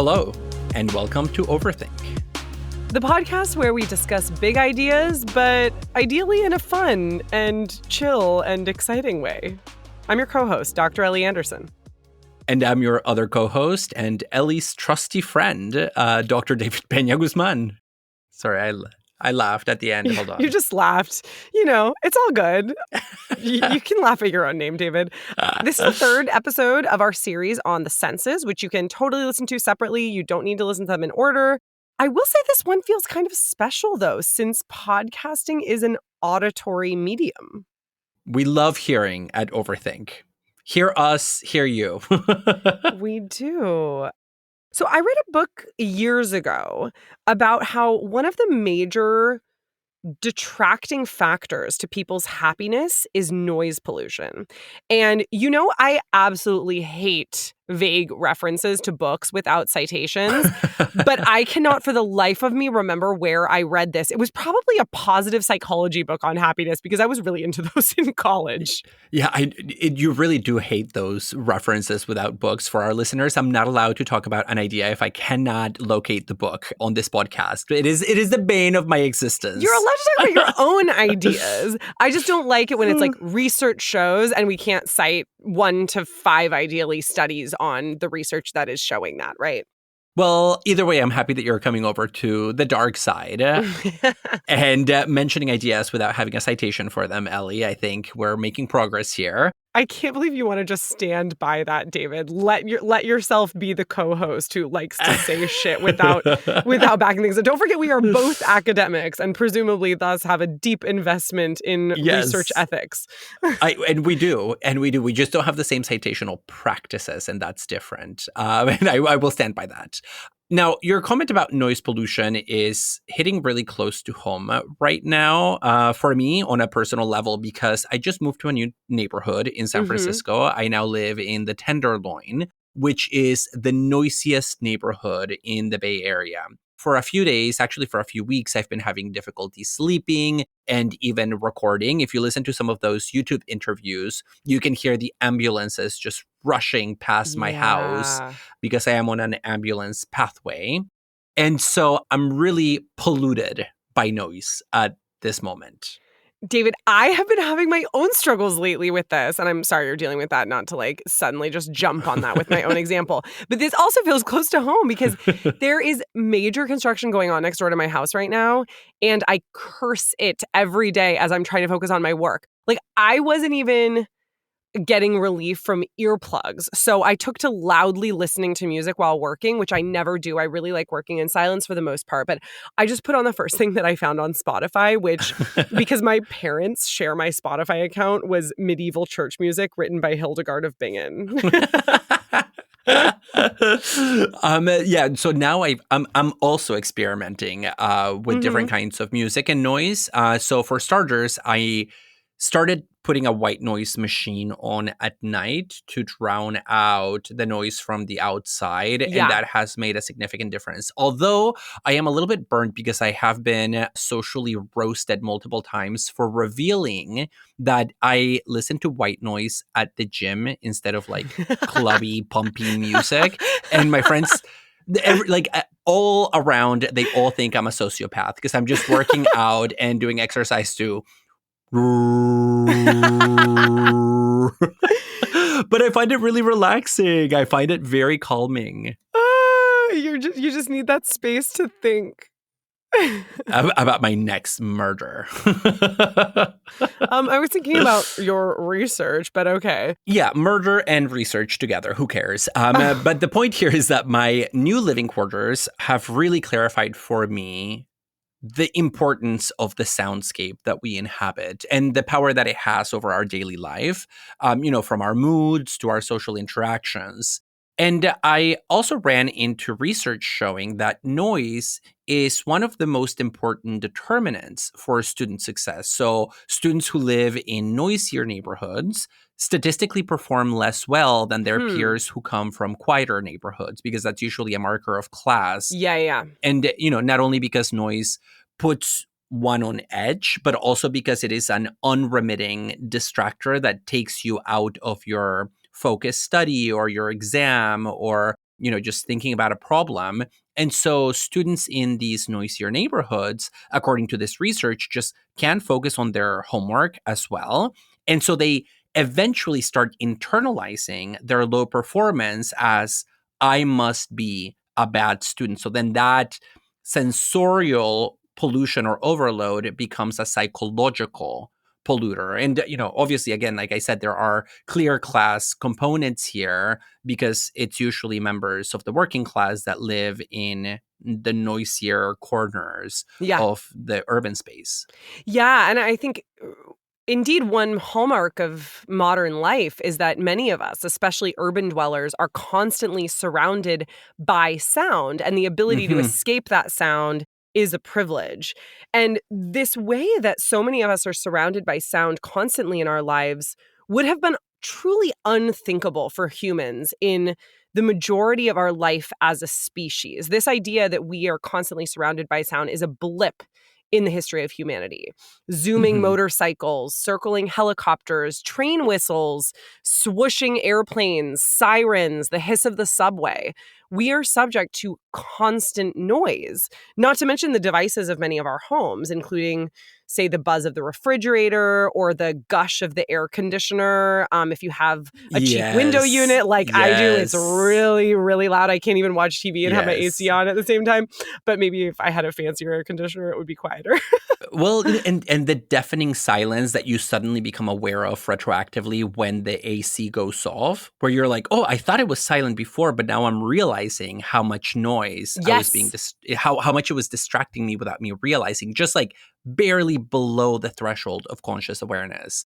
Hello, and welcome to Overthink, the podcast where we discuss big ideas, but ideally in a fun and chill and exciting way. I'm your co-host, Dr. Ellie Anderson. And I'm your other co-host and Ellie's trusty friend, Dr. David Peña-Guzmán. Sorry, I laughed at the end. Hold on. You just laughed. You know, it's all good. You can laugh at your own name, David. This is the third episode of our series on the senses, which you can totally listen to separately. You don't need to listen to them in order. I will say this one feels kind of special, though, since podcasting is an auditory medium. We love hearing at Overthink. Hear us, hear you. We do. So I read a book years ago about how one of the major detracting factors to people's happiness is noise pollution. And you know, I absolutely hate vague references to books without citations, but I cannot for the life of me remember where I read this. It was probably a positive psychology book on happiness because I was really into those in college. Yeah, you really do hate those references without books. For our listeners, I'm not allowed to talk about an idea if I cannot locate the book on this podcast. It is the bane of my existence. You're allowed to talk about your own ideas. I just don't like it when it's like research shows and we can't cite 1 to 5 ideally studies on the research that is showing that, right? Well, either way, I'm happy that you're coming over to the dark side and mentioning ideas without having a citation for them, Ellie. I think we're making progress here. I can't believe you want to just stand by that, David. Let yourself be the co-host who likes to say shit without backing things up. Don't forget, we are both academics and presumably thus have a deep investment in research ethics. And we do. We just don't have the same citational practices, and that's different. And I will stand by that. Now, your comment about noise pollution is hitting really close to home right now for me on a personal level because I just moved to a new neighborhood in San Francisco. I now live in the Tenderloin, which is the noisiest neighborhood in the Bay Area. For a few days, actually for a few weeks, I've been having difficulty sleeping and even recording. If you listen to some of those YouTube interviews, you can hear the ambulances just rushing past my house because I am on an ambulance pathway. And so I'm really polluted by noise at this moment. David, I have been having my own struggles lately with this, and I'm sorry you're dealing with that, not to like suddenly just jump on that with my own example. But this also feels close to home because there is major construction going on next door to my house right now, and I curse it every day as I'm trying to focus on my work. Like, I wasn't even getting relief from earplugs. So I took to loudly listening to music while working, which I never do. I really like working in silence for the most part. But I just put on the first thing that I found on Spotify, which, because my parents share my Spotify account, was medieval church music written by Hildegard of Bingen. So now I'm also experimenting with different kinds of music and noise. So for starters, I started putting a white noise machine on at night to drown out the noise from the outside. And that has made a significant difference. Although I am a little bit burnt because I have been socially roasted multiple times for revealing that I listen to white noise at the gym instead of like clubby, pumpy music. And my friends, all around, they all think I'm a sociopath because I'm just working out and doing exercise to but I find it really relaxing. I find it very calming. You just need that space to think about my next murder. I was thinking about your research, but okay. Yeah, murder and research together. Who cares? But the point here is that my new living quarters have really clarified for me the importance of the soundscape that we inhabit and the power that it has over our daily life, from our moods to our social interactions. And I also ran into research showing that noise is one of the most important determinants for student success. So students who live in noisier neighborhoods statistically perform less well than their peers who come from quieter neighborhoods, because that's usually a marker of class. Yeah. And, not only because noise puts one on edge, but also because it is an unremitting distractor that takes you out of your focused study or your exam or just thinking about a problem. And so students in these noisier neighborhoods, according to this research, just can't focus on their homework as well. And so they eventually start internalizing their low performance as I must be a bad student. So then that sensorial pollution or overload becomes a psychological polluter. And, obviously, again, like I said, there are clear class components here because it's usually members of the working class that live in the noisier corners Yeah. of the urban space. Yeah. And I think indeed, one hallmark of modern life is that many of us, especially urban dwellers, are constantly surrounded by sound, and the ability to escape that sound is a privilege. And this way that so many of us are surrounded by sound constantly in our lives would have been truly unthinkable for humans in the majority of our life as a species. This idea that we are constantly surrounded by sound is a blip in the history of humanity. Zooming motorcycles, circling helicopters, train whistles, swooshing airplanes, sirens, the hiss of the subway. We are subject to constant noise, not to mention the devices of many of our homes, including, say, the buzz of the refrigerator or the gush of the air conditioner. If you have a cheap window unit like I do, it's really, really loud. I can't even watch TV and have my AC on at the same time. But maybe if I had a fancier air conditioner, it would be quieter. Well, and the deafening silence that you suddenly become aware of retroactively when the AC goes off, where you're like, oh, I thought it was silent before, but now I'm realizing how much noise I was being, how much it was distracting me without me realizing, just like barely below the threshold of conscious awareness.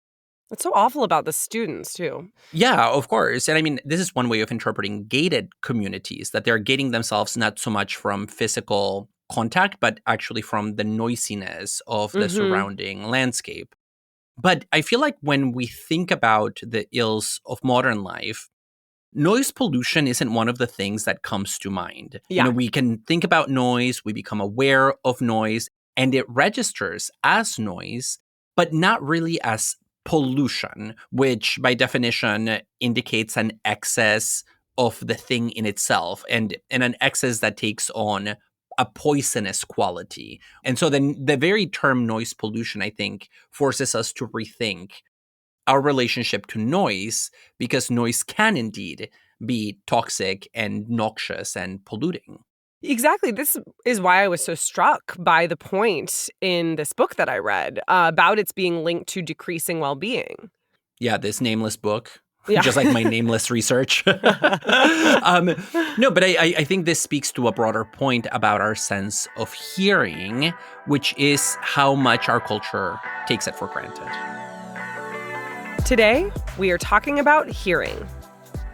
It's so awful about the students, too. Yeah, of course. And I mean, this is one way of interpreting gated communities, that they're gating themselves not so much from physical contact, but actually from the noisiness of the surrounding landscape. But I feel like when we think about the ills of modern life, noise pollution isn't one of the things that comes to mind. Yeah. We can think about noise, we become aware of noise, and it registers as noise, but not really as pollution, which by definition indicates an excess of the thing in itself and an excess that takes on a poisonous quality. And so then the very term noise pollution, I think, forces us to rethink our relationship to noise, because noise can indeed be toxic and noxious and polluting. Exactly. This is why I was so struck by the point in this book that I read about its being linked to decreasing well-being. Yeah, this nameless book. Yeah. Just like my nameless research. No, but I think this speaks to a broader point about our sense of hearing, which is how much our culture takes it for granted. Today, we are talking about hearing.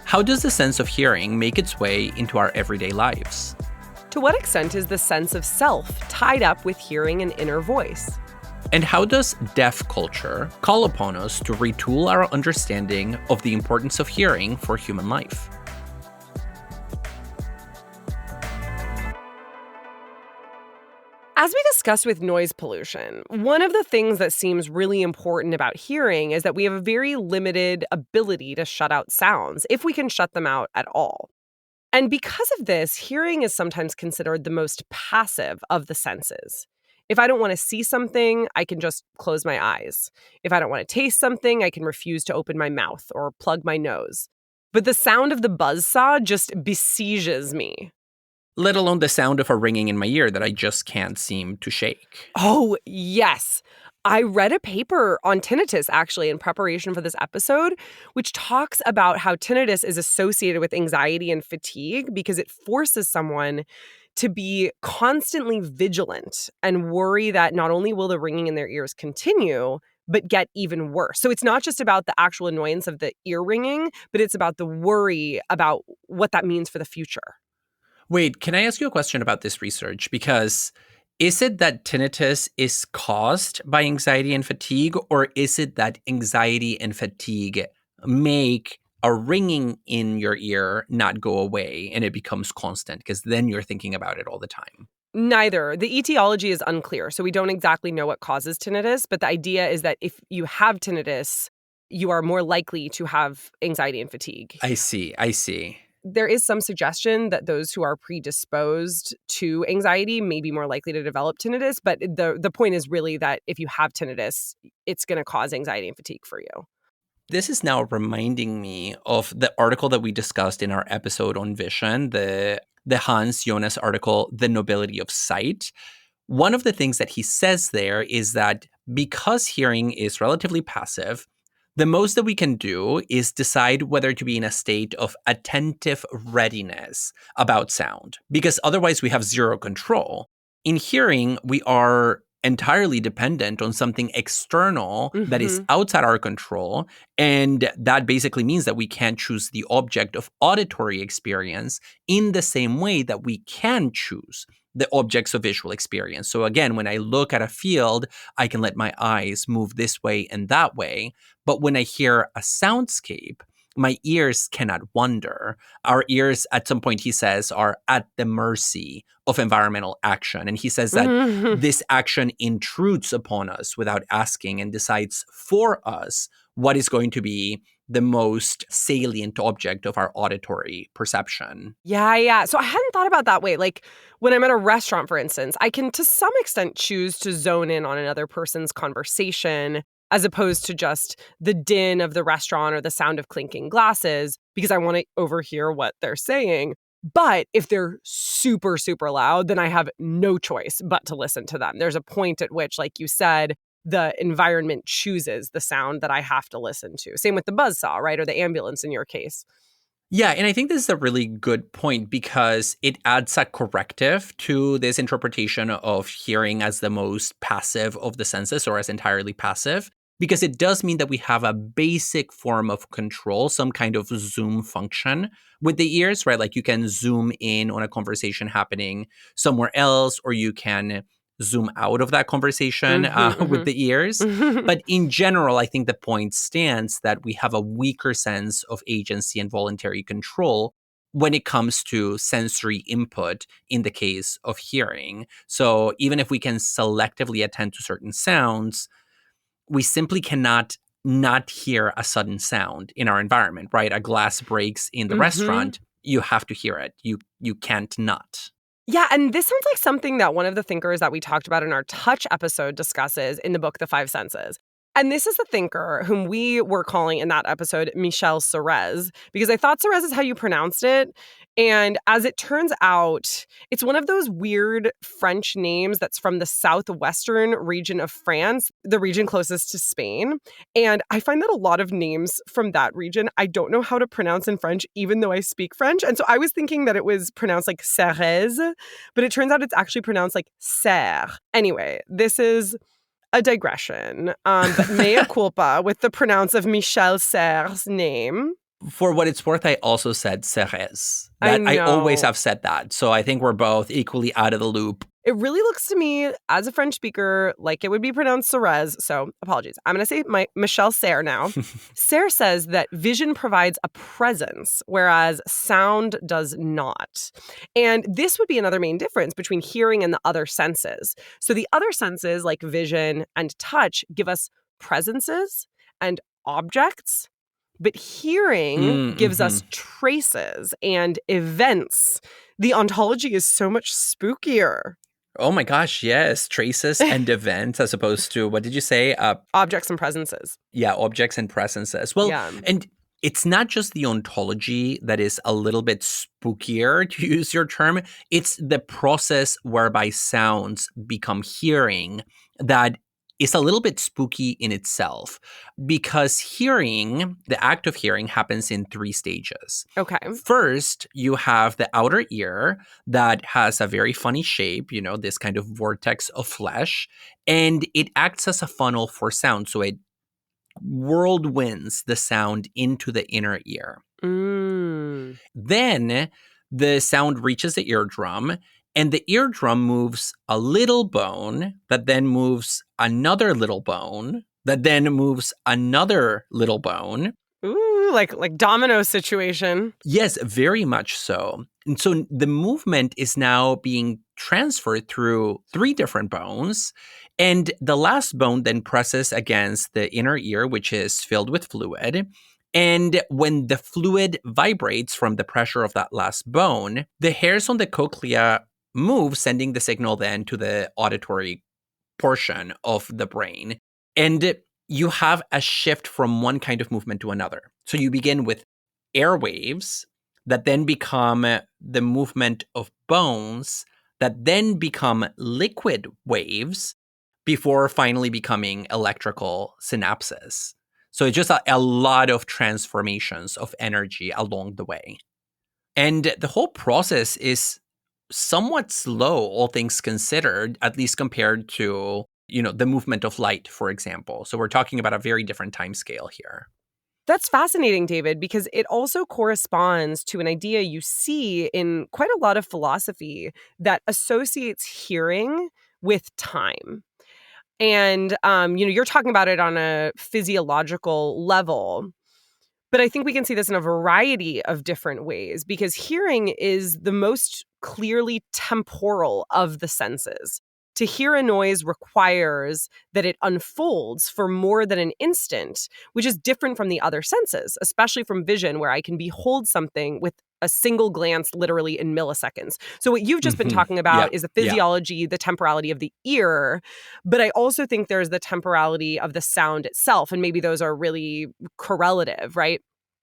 How does the sense of hearing make its way into our everyday lives? To what extent is the sense of self tied up with hearing an inner voice? And how does deaf culture call upon us to retool our understanding of the importance of hearing for human life? As we discussed with noise pollution, one of the things that seems really important about hearing is that we have a very limited ability to shut out sounds, if we can shut them out at all. And because of this, hearing is sometimes considered the most passive of the senses. If I don't want to see something, I can just close my eyes. If I don't want to taste something, I can refuse to open my mouth or plug my nose. But the sound of the buzzsaw just besieges me. Let alone the sound of a ringing in my ear that I just can't seem to shake. Oh, yes. I read a paper on tinnitus, actually, in preparation for this episode, which talks about how tinnitus is associated with anxiety and fatigue because it forces someone to be constantly vigilant and worry that not only will the ringing in their ears continue, but get even worse. So it's not just about the actual annoyance of the ear ringing, but it's about the worry about what that means for the future. Wait, can I ask you a question about this research? Because is it that tinnitus is caused by anxiety and fatigue, or is it that anxiety and fatigue make a ringing in your ear not go away and it becomes constant because then you're thinking about it all the time? Neither. The etiology is unclear, so we don't exactly know what causes tinnitus, but the idea is that if you have tinnitus, you are more likely to have anxiety and fatigue. I see. there is some suggestion that those who are predisposed to anxiety may be more likely to develop tinnitus. But the point is really that if you have tinnitus, it's going to cause anxiety and fatigue for you. This is now reminding me of the article that we discussed in our episode on vision, the Hans Jonas article, The Nobility of Sight. One of the things that he says there is that because hearing is relatively passive, the most that we can do is decide whether to be in a state of attentive readiness about sound, because otherwise we have zero control. In hearing, we are entirely dependent on something external that is outside our control. And that basically means that we can't choose the object of auditory experience in the same way that we can choose the objects of visual experience. So again, when I look at a field, I can let my eyes move this way and that way. But when I hear a soundscape, my ears cannot wander. Our ears, at some point, he says, are at the mercy of environmental action. And he says that this action intrudes upon us without asking and decides for us what is going to be the most salient object of our auditory perception. Yeah. So I hadn't thought about that way. Like when I'm at a restaurant, for instance, I can to some extent choose to zone in on another person's conversation as opposed to just the din of the restaurant or the sound of clinking glasses because I want to overhear what they're saying. But if they're super, super loud, then I have no choice but to listen to them. There's a point at which, like you said, the environment chooses the sound that I have to listen to. Same with the buzzsaw, right? Or the ambulance in your case. Yeah, and I think this is a really good point because it adds a corrective to this interpretation of hearing as the most passive of the senses or as entirely passive, because it does mean that we have a basic form of control, some kind of zoom function with the ears, right? Like you can zoom in on a conversation happening somewhere else, or you can zoom out of that conversation with the ears. But in general, I think the point stands that we have a weaker sense of agency and voluntary control when it comes to sensory input in the case of hearing. So even if we can selectively attend to certain sounds, we simply cannot not hear a sudden sound in our environment, right? A glass breaks in the restaurant, you have to hear it. You can't not. Yeah, and this sounds like something that one of the thinkers that we talked about in our touch episode discusses in the book, The Five Senses. And this is the thinker whom we were calling in that episode Michel Serres, because I thought Serres is how you pronounced it. And as it turns out, it's one of those weird French names that's from the southwestern region of France, the region closest to Spain. And I find that a lot of names from that region, I don't know how to pronounce in French, even though I speak French. And so I was thinking that it was pronounced like Serres, but it turns out it's actually pronounced like Serre. Anyway, this is a digression, but mea culpa with the pronounce of Michel Serres' name. For what it's worth, I also said Serres. I always have said that. So I think we're both equally out of the loop. It really looks to me, as a French speaker, like it would be pronounced Serres. So apologies. I'm going to say Michel Serres now. Serres says that vision provides a presence, whereas sound does not. And this would be another main difference between hearing and the other senses. So the other senses, like vision and touch, give us presences and objects. But hearing gives us traces and events. The ontology is so much spookier. Oh my gosh, yes. Traces and events as opposed to, what did you say? Objects and presences. Yeah, objects and presences. Well, and it's not just the ontology that is a little bit spookier, to use your term. It's the process whereby sounds become hearing that is a little bit spooky in itself, because hearing, the act of hearing, happens in 3 stages. Okay. First, you have the outer ear that has a very funny shape, this kind of vortex of flesh, and it acts as a funnel for sound. So it whirlwinds the sound into the inner ear. Then the sound reaches the eardrum, and the eardrum moves a little bone that then moves another little bone that then moves another little bone. Ooh, like domino situation. Yes, very much so. And so the movement is now being transferred through 3 different bones. And the last bone then presses against the inner ear, which is filled with fluid. And when the fluid vibrates from the pressure of that last bone, the hairs on the cochlea move, sending the signal then to the auditory portion of the brain. And you have a shift from one kind of movement to another. So you begin with air waves that then become the movement of bones that then become liquid waves before finally becoming electrical synapses. So it's just a lot of transformations of energy along the way. And the whole process is somewhat slow, all things considered, at least compared to, the movement of light, for example. So we're talking about a very different time scale here. That's fascinating, David, because it also corresponds to an idea you see in quite a lot of philosophy that associates hearing with time. And, you're talking about it on a physiological level. But I think we can see this in a variety of different ways because hearing is the most clearly temporal of the senses. To hear a noise requires that it unfolds for more than an instant, which is different from the other senses, especially from vision, where I can behold something with a single glance literally in milliseconds. So what you've just been talking about is the physiology, the temporality of the ear, but I also think there's the temporality of the sound itself, and maybe those are really correlative, right?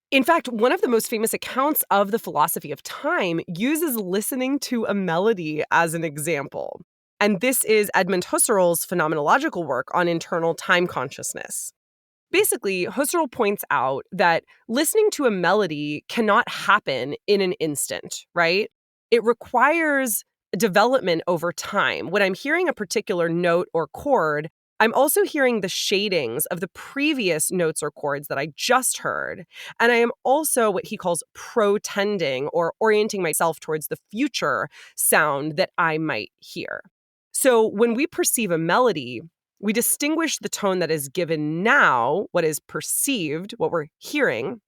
In fact, one of the most famous accounts of the philosophy of time uses listening to a melody as an example. And this is Edmund Husserl's phenomenological work on internal time consciousness. Basically, Husserl points out that listening to a melody cannot happen in an instant, right? It requires development over time. When I'm hearing a particular note or chord, I'm also hearing the shadings of the previous notes or chords that I just heard. And I am also what he calls protending or orienting myself towards the future sound that I might hear. So when we perceive a melody, we distinguish the tone that is given now, what is perceived, what we're hearing,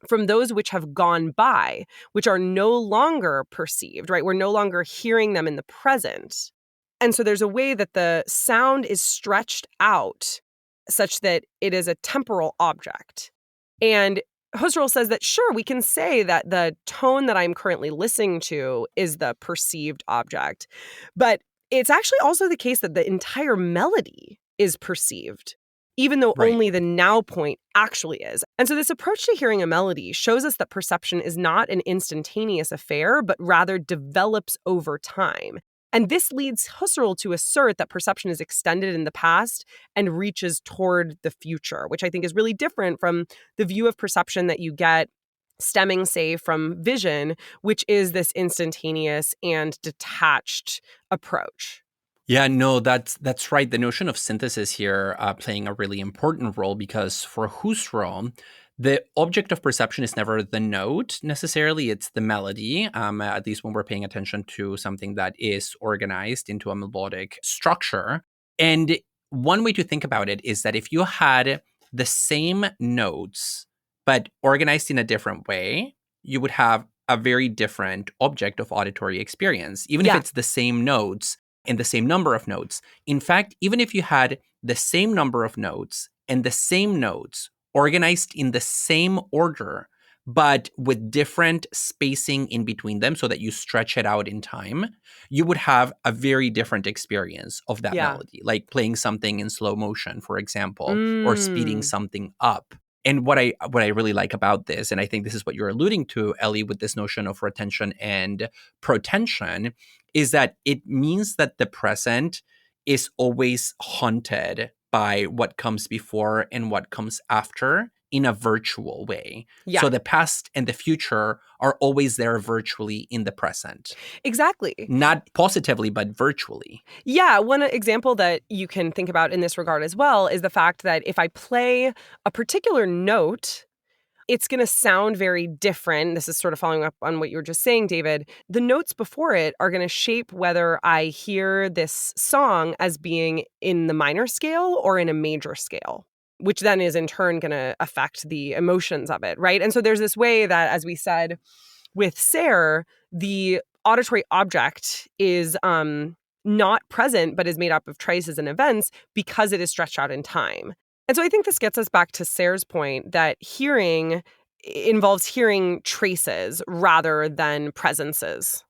from those which have gone by, which are no longer perceived, right? We're no longer hearing them in the present. And so there's a way that the sound is stretched out such that it is a temporal object. And Husserl says that, sure, we can say that the tone that I'm currently listening to is the perceived object, but it's actually also the case that the entire melody is perceived, even though only the now point actually is. And so this approach to hearing a melody shows us that perception is not an instantaneous affair, but rather develops over time. And this leads Husserl to assert that perception is extended in the past and reaches toward the future, which I think is really different from the view of perception that you get stemming, say, from vision, which is this instantaneous and detached approach. Yeah, no, that's right. The notion of synthesis here playing a really important role because for Husserl, the object of perception is never the note necessarily, it's the melody, at least when we're paying attention to something that is organized into a melodic structure. And one way to think about it is that if you had the same notes, but organized in a different way, you would have a very different object of auditory experience, even if it's the same notes and the same number of notes. In fact, even if you had the same number of notes and the same notes organized in the same order, but with different spacing in between them so that you stretch it out in time, you would have a very different experience of that melody, like playing something in slow motion, for example, or speeding something up. And what I really like about this, and I think this is what you're alluding to, Ellie, with this notion of retention and protension, is that it means that the present is always haunted by what comes before and what comes after in a virtual way. So the past and the future are always there virtually in the present. Exactly. Not positively, but virtually. Yeah, one example that you can think about in this regard as well is the fact that if I play a particular note, it's going to sound very different. This is sort of following up on what you were just saying, David. The notes before it are going to shape whether I hear this song as being in the minor scale or in a major scale, which then is in turn going to affect the emotions of it, right? And so there's this way that, as we said with Sayre, the auditory object is not present, but is made up of traces and events because it is stretched out in time. And so I think this gets us back to Sarah's point that hearing involves hearing traces rather than presences.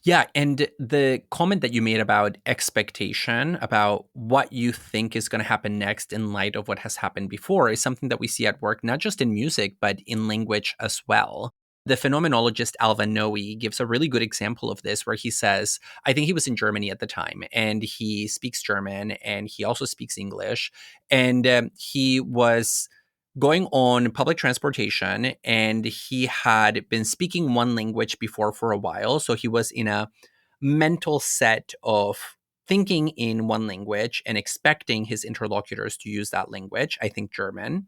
Yeah, and the comment that you made about expectation, about what you think is going to happen next in light of what has happened before, is something that we see at work, not just in music, but in language as well. The phenomenologist Alva Noe gives a really good example of this, where he says, I think he was in Germany at the time, and he speaks German, and he also speaks English, and he was going on public transportation, and he had been speaking one language before for a while. So he was in a mental set of thinking in one language and expecting his interlocutors to use that language, I think German.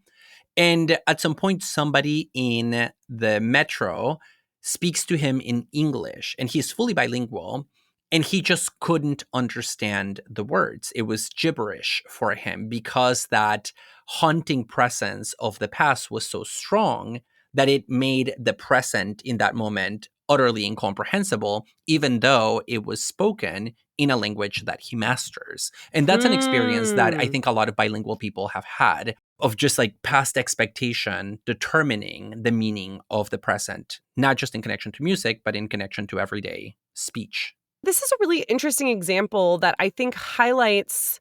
And at some point, somebody in the metro speaks to him in English, and he's fully bilingual. And he just couldn't understand the words. It was gibberish for him because that haunting presence of the past was so strong that it made the present in that moment utterly incomprehensible, even though it was spoken in a language that he masters. And that's an experience that I think a lot of bilingual people have had, of just like past expectation determining the meaning of the present, not just in connection to music, but in connection to everyday speech. This is a really interesting example that I think highlights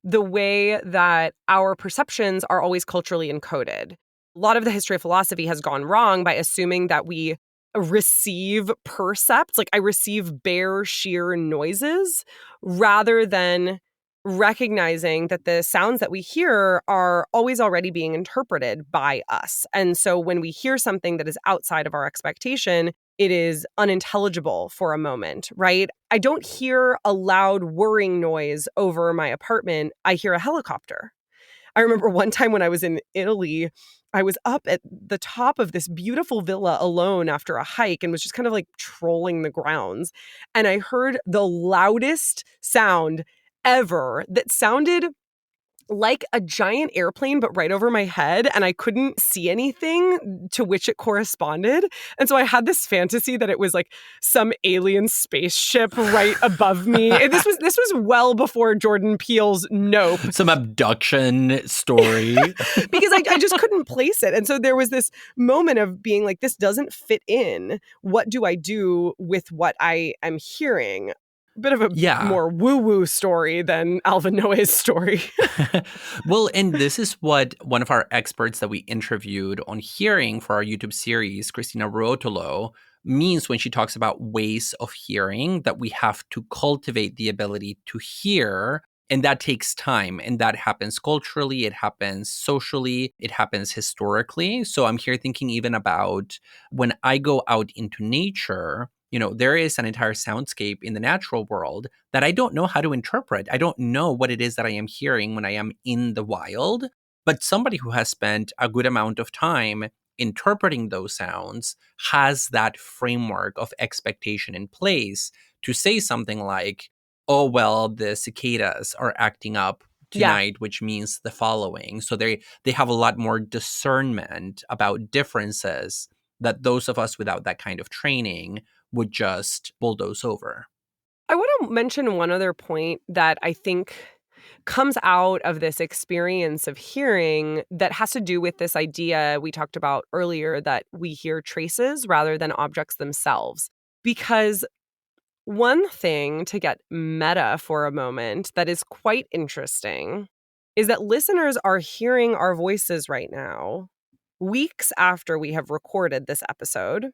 the way that our perceptions are always culturally encoded. A lot of the history of philosophy has gone wrong by assuming that we receive percepts, like I receive bare, sheer noises, rather than recognizing that the sounds that we hear are always already being interpreted by us. And so when we hear something that is outside of our expectation, it is unintelligible for a moment, right? I don't hear a loud whirring noise over my apartment. I hear a helicopter. I remember one time when I was in Italy, I was up at the top of this beautiful villa alone after a hike and was just kind of like trolling the grounds. And I heard the loudest sound ever that sounded like a giant airplane, but right over my head, and I couldn't see anything to which it corresponded. And so I had this fantasy that it was like some alien spaceship right above me. And this was well before Jordan Peele's Nope. Some abduction story. Because I just couldn't place it. And so there was this moment of being like, this doesn't fit in. What do I do with what I am hearing? Bit of a more woo-woo story than Alva Noe's story. Well, and this is what one of our experts that we interviewed on hearing for our YouTube series, Christina Ruotolo, means when she talks about ways of hearing, that we have to cultivate the ability to hear. And that takes time. And that happens culturally, it happens socially, it happens historically. So I'm here thinking even about when I go out into nature, there is an entire soundscape in the natural world that I don't know how to interpret. I don't know what it is that I am hearing when I am in the wild. But somebody who has spent a good amount of time interpreting those sounds has that framework of expectation in place to say something like, oh, well, the cicadas are acting up tonight, which means the following. So they have a lot more discernment about differences that those of us without that kind of training would just bulldoze over. I want to mention one other point that I think comes out of this experience of hearing that has to do with this idea we talked about earlier that we hear traces rather than objects themselves. Because one thing, to get meta for a moment, that is quite interesting is that listeners are hearing our voices right now, weeks after we have recorded this episode.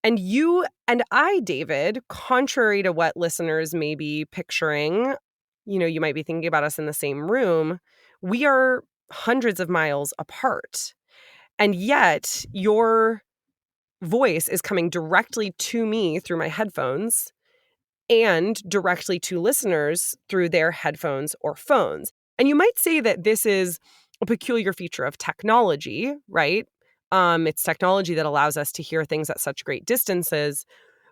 And you and I, David, contrary to what listeners may be picturing, you might be thinking about us in the same room, we are hundreds of miles apart. And yet your voice is coming directly to me through my headphones and directly to listeners through their headphones or phones. And you might say that this is a peculiar feature of technology, right? It's technology that allows us to hear things at such great distances.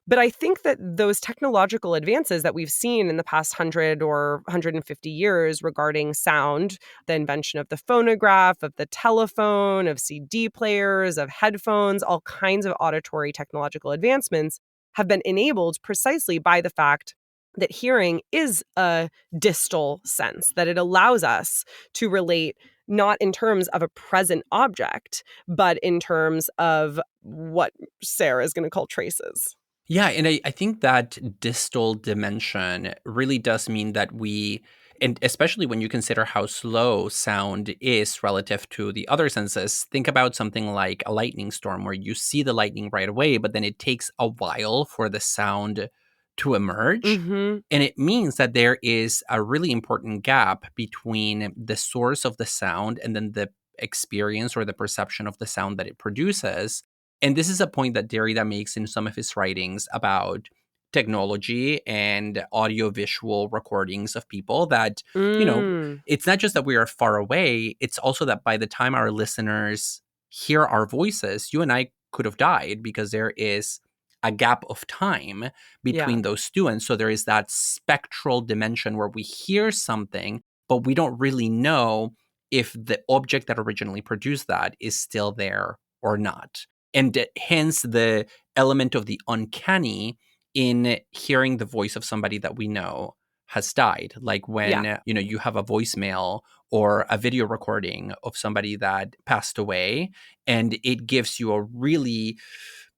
But I think that those technological advances that we've seen in the past 100 or 150 years regarding sound, the invention of the phonograph, of the telephone, of CD players, of headphones, all kinds of auditory technological advancements have been enabled precisely by the fact that hearing is a distal sense, that it allows us to relate not in terms of a present object, but in terms of what Sarah is going to call traces. Yeah, and I think that distal dimension really does mean that and especially when you consider how slow sound is relative to the other senses, think about something like a lightning storm where you see the lightning right away, but then it takes a while for the sound to emerge. Mm-hmm. And it means that there is a really important gap between the source of the sound and then the experience or the perception of the sound that it produces. And this is a point that Derrida makes in some of his writings about technology and audiovisual recordings of people that, Mm. it's not just that we are far away, it's also that by the time our listeners hear our voices, you and I could have died because there is a gap of time between Yeah. those two. And so there is that spectral dimension where we hear something, but we don't really know if the object that originally produced that is still there or not. And hence the element of the uncanny in hearing the voice of somebody that we know has died. Like when, Yeah. you have a voicemail or a video recording of somebody that passed away, and it gives you a really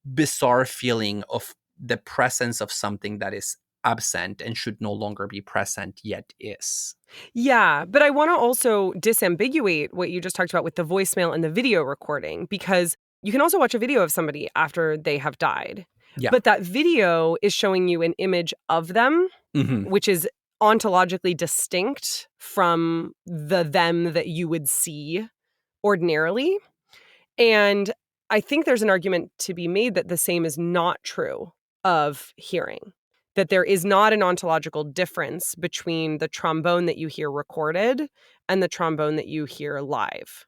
bizarre feeling of the presence of something that is absent and should no longer be present yet is. Yeah, but I want to also disambiguate what you just talked about with the voicemail and the video recording, because you can also watch a video of somebody after they have died. Yeah. But that video is showing you an image of them, Mm-hmm. which is ontologically distinct from the them that you would see ordinarily. And I think there's an argument to be made that the same is not true of hearing, that there is not an ontological difference between the trombone that you hear recorded and the trombone that you hear live.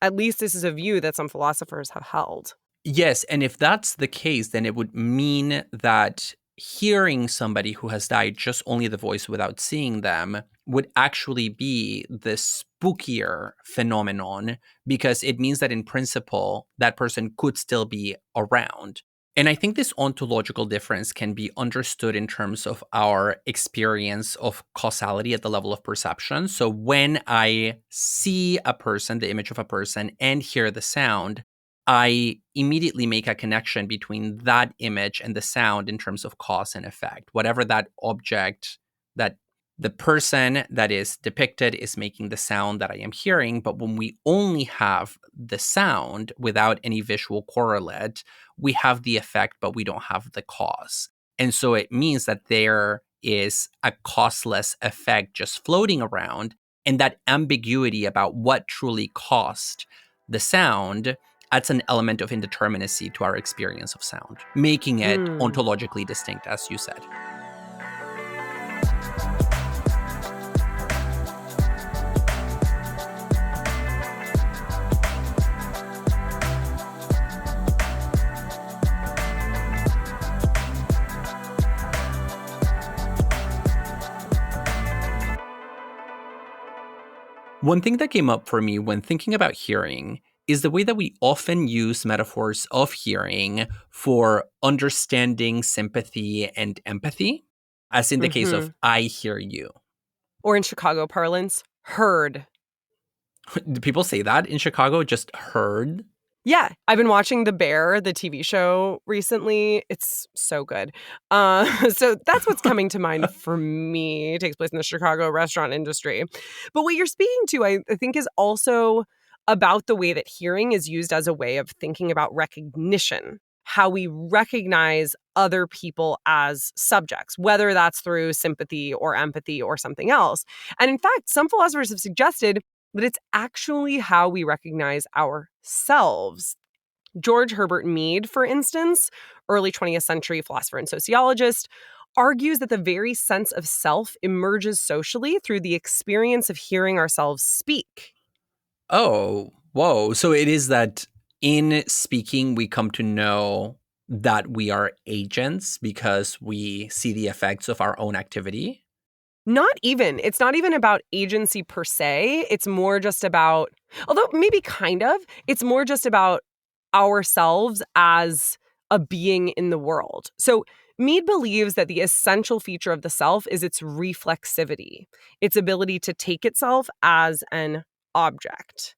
At least this is a view that some philosophers have held. Yes, and if that's the case, then it would mean that hearing somebody who has died, just only the voice without seeing them, would actually be the spookier phenomenon, because it means that in principle, that person could still be around. And I think this ontological difference can be understood in terms of our experience of causality at the level of perception. So when I see a person, the image of a person, and hear the sound, I immediately make a connection between that image and the sound in terms of cause and effect. Whatever that object, that the person that is depicted is making the sound that I am hearing. But when we only have the sound without any visual correlate, we have the effect, but we don't have the cause. And so it means that there is a causeless effect just floating around. And that ambiguity about what truly caused the sound adds an element of indeterminacy to our experience of sound, making it ontologically distinct, as you said. One thing that came up for me when thinking about hearing is the way that we often use metaphors of hearing for understanding, sympathy, and empathy, as in the case of I hear you. Or in Chicago parlance, heard. Do people say that in Chicago? Just heard? Yeah, I've been watching The Bear, the TV show, recently. It's so good. So that's what's coming to mind for me. It takes place in the Chicago restaurant industry. But what you're speaking to, I think, is also about the way that hearing is used as a way of thinking about recognition, how we recognize other people as subjects, whether that's through sympathy or empathy or something else. And in fact, some philosophers have suggested that it's actually how we recognize ourselves. George Herbert Mead, for instance, early 20th century philosopher and sociologist, argues that the very sense of self emerges socially through the experience of hearing ourselves speak. Oh, whoa. So it is that in speaking, we come to know that we are agents because we see the effects of our own activity? Not even. It's not even about agency per se. It's more just about, although maybe kind of, it's more just about ourselves as a being in the world. So Mead believes that the essential feature of the self is its reflexivity, its ability to take itself as an object.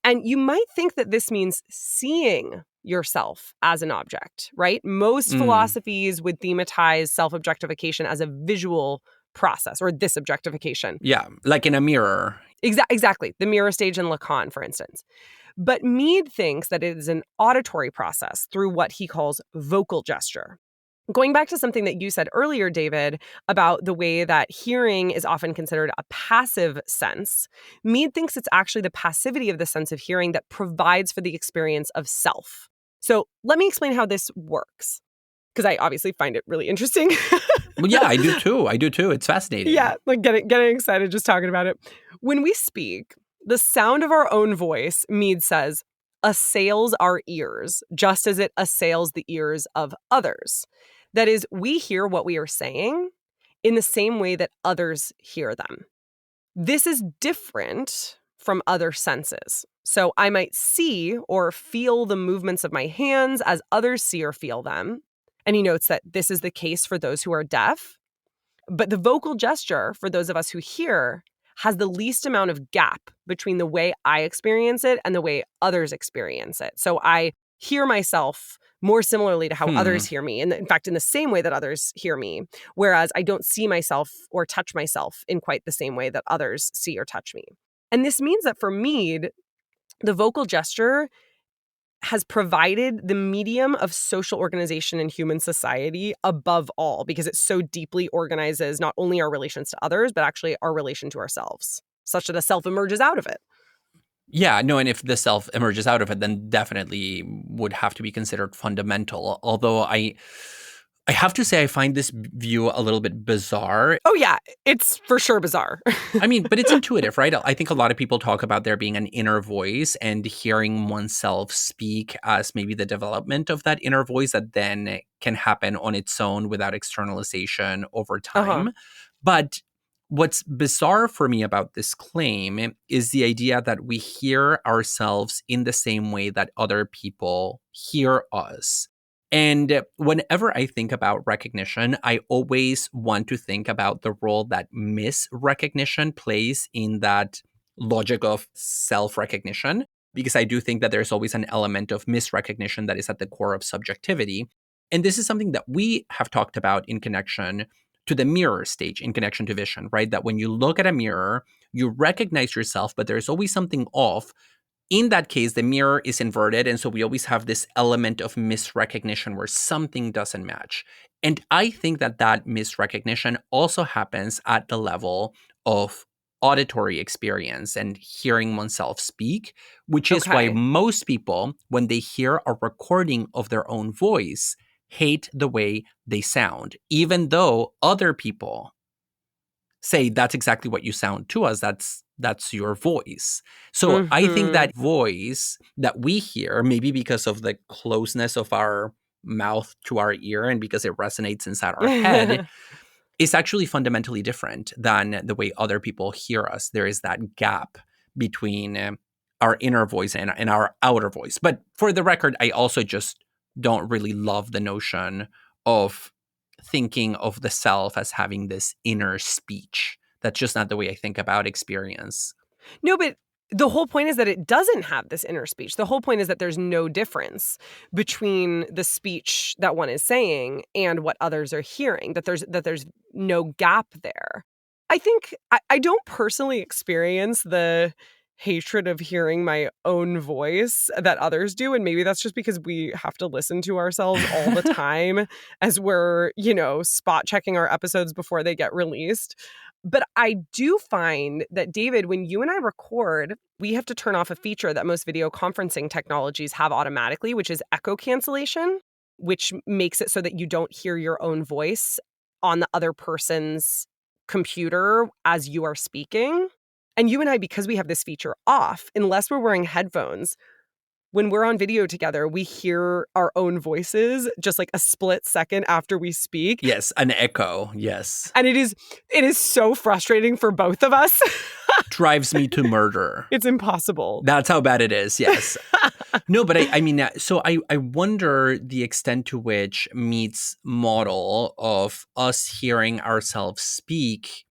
And you might think that this means seeing yourself as an object, right? Most philosophies would thematize self-objectification as a visual process, or this objectification. Yeah, like in a mirror. Exactly. The mirror stage in Lacan, for instance. But Mead thinks that it is an auditory process through what he calls vocal gesture. Going back to something that you said earlier, David, about the way that hearing is often considered a passive sense, Mead thinks it's actually the passivity of the sense of hearing that provides for the experience of self. So let me explain how this works, because I obviously find it really interesting. Well, yeah, I do too. It's fascinating. Yeah, like getting excited just talking about it. When we speak, the sound of our own voice, Mead says, assails our ears, just as it assails the ears of others. That is, we hear what we are saying in the same way that others hear them. This is different from other senses. So I might see or feel the movements of my hands as others see or feel them. And he notes that this is the case for those who are deaf. But the vocal gesture, for those of us who hear, has the least amount of gap between the way I experience it and the way others experience it. So I hear myself more similarly to how others hear me. And in fact, in the same way that others hear me. Whereas I don't see myself or touch myself in quite the same way that others see or touch me. And this means that for Mead, the vocal gesture has provided the medium of social organization in human society above all, because it so deeply organizes not only our relations to others, but actually our relation to ourselves, such that a self emerges out of it. Yeah, no, and if the self emerges out of it, then definitely would have to be considered fundamental. Although I have to say I find this view a little bit bizarre. Oh, yeah, it's for sure bizarre. I mean, but it's intuitive, right? I think a lot of people talk about there being an inner voice and hearing oneself speak as maybe the development of that inner voice that then can happen on its own without externalization over time. But what's bizarre for me about this claim is the idea that we hear ourselves in the same way that other people hear us. And whenever I think about recognition, I always want to think about the role that misrecognition plays in that logic of self-recognition, because I do think that there's always an element of misrecognition that is at the core of subjectivity. And this is something that we have talked about in connection to the mirror stage, in connection to vision, right? That when you look at a mirror, you recognize yourself, but there's always something off. In that case, the mirror is inverted, and so we always have this element of misrecognition where something doesn't match. And I think that that misrecognition also happens at the level of auditory experience and hearing oneself speak, which is why most people, when they hear a recording of their own voice, hate the way they sound, even though other people say that's exactly what you sound to us. That's your voice. So I think that voice that we hear, maybe because of the closeness of our mouth to our ear and because it resonates inside our head, is actually fundamentally different than the way other people hear us. There is that gap between our inner voice and our outer voice. But for the record, I also just don't really love the notion of thinking of the self as having this inner speech. That's just not the way I think about experience. No, but the whole point is that it doesn't have this inner speech. The whole point is that there's no difference between the speech that one is saying and what others are hearing, that there's no gap there. I think I don't personally experience the hatred of hearing my own voice that others do. And maybe that's just because we have to listen to ourselves all the time as we're, spot checking our episodes before they get released. But I do find that, David, when you and I record, we have to turn off a feature that most video conferencing technologies have automatically, which is echo cancellation, which makes it so that you don't hear your own voice on the other person's computer as you are speaking. And you and I, because we have this feature off, unless we're wearing headphones, when we're on video together, we hear our own voices just like a split second after we speak. Yes, an echo, yes. And it is so frustrating for both of us. Drives me to murder. It's impossible. That's how bad it is, yes. No, but I mean, so I wonder the extent to which Mead's model of us hearing ourselves speak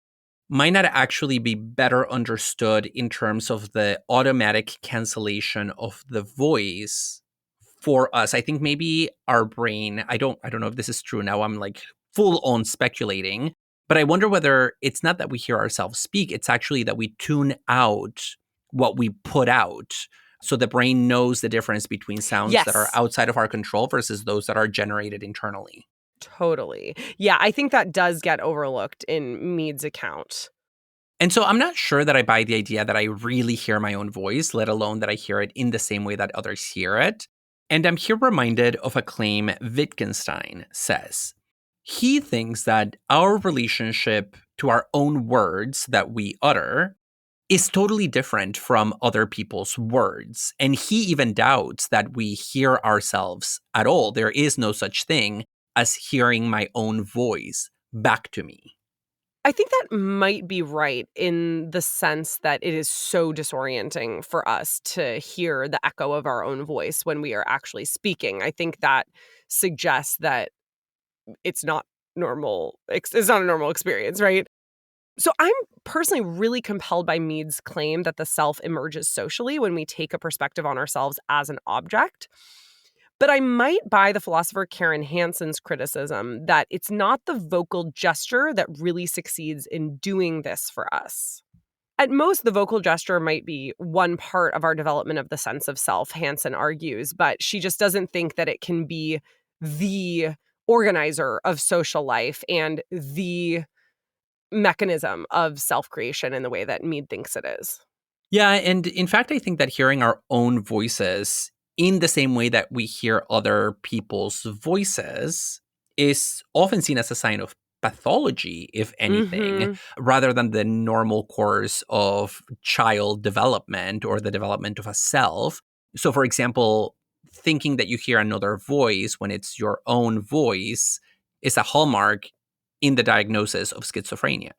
might not actually be better understood in terms of the automatic cancellation of the voice for us. I think maybe our brain, I don't know if this is true now. I'm like full on speculating, but I wonder whether it's not that we hear ourselves speak, it's actually that we tune out what we put out. So the brain knows the difference between sounds that are Yes. outside of our control versus those that are generated internally. Totally. Yeah, I think that does get overlooked in Mead's account. And so I'm not sure that I buy the idea that I really hear my own voice, let alone that I hear it in the same way that others hear it. And I'm here reminded of a claim Wittgenstein says. He thinks that our relationship to our own words that we utter is totally different from other people's words. And he even doubts that we hear ourselves at all. There is no such thing as hearing my own voice back to me. I think that might be right in the sense that it is so disorienting for us to hear the echo of our own voice when we are actually speaking. I think that suggests that it's not normal. It's not a normal experience, right? So I'm personally really compelled by Mead's claim that the self emerges socially when we take a perspective on ourselves as an object. But I might buy the philosopher Karen Hansen's criticism that it's not the vocal gesture that really succeeds in doing this for us. At most, the vocal gesture might be one part of our development of the sense of self, Hansen argues, but she just doesn't think that it can be the organizer of social life and the mechanism of self-creation in the way that Mead thinks it is. Yeah, and in fact, I think that hearing our own voices in the same way that we hear other people's voices is often seen as a sign of pathology, if anything, Mm-hmm. rather than the normal course of child development or the development of a self. So, for example, thinking that you hear another voice when it's your own voice is a hallmark in the diagnosis of schizophrenia.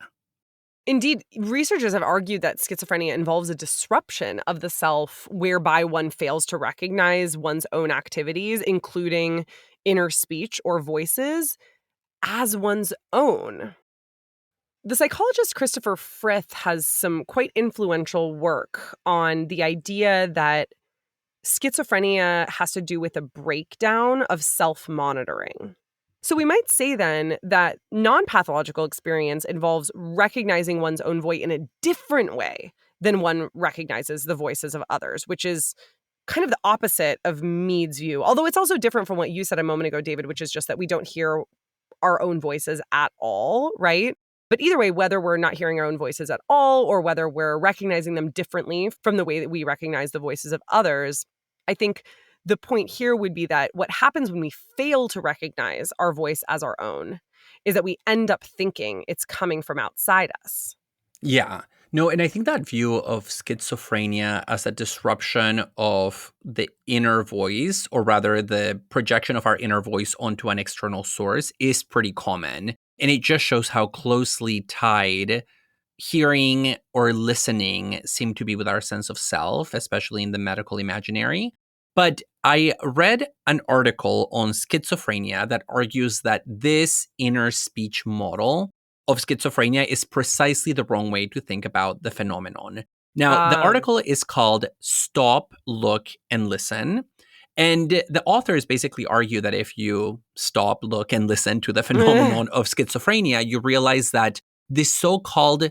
Indeed, researchers have argued that schizophrenia involves a disruption of the self whereby one fails to recognize one's own activities, including inner speech or voices, as one's own. The psychologist Christopher Frith has some quite influential work on the idea that schizophrenia has to do with a breakdown of self-monitoring. So we might say then that non-pathological experience involves recognizing one's own voice in a different way than one recognizes the voices of others, which is kind of the opposite of Mead's view. Although it's also different from what you said a moment ago, David, which is just that we don't hear our own voices at all, right? But either way, whether we're not hearing our own voices at all or whether we're recognizing them differently from the way that we recognize the voices of others, I think the point here would be that what happens when we fail to recognize our voice as our own is that we end up thinking it's coming from outside us. Yeah. No, and I think that view of schizophrenia as a disruption of the inner voice, or rather the projection of our inner voice onto an external source, is pretty common. And it just shows how closely tied hearing or listening seem to be with our sense of self, especially in the medical imaginary. But I read an article on schizophrenia that argues that this inner speech model of schizophrenia is precisely the wrong way to think about the phenomenon. Now, the article is called Stop, Look, and Listen. And the authors basically argue that if you stop, look, and listen to the phenomenon of schizophrenia, you realize that this so-called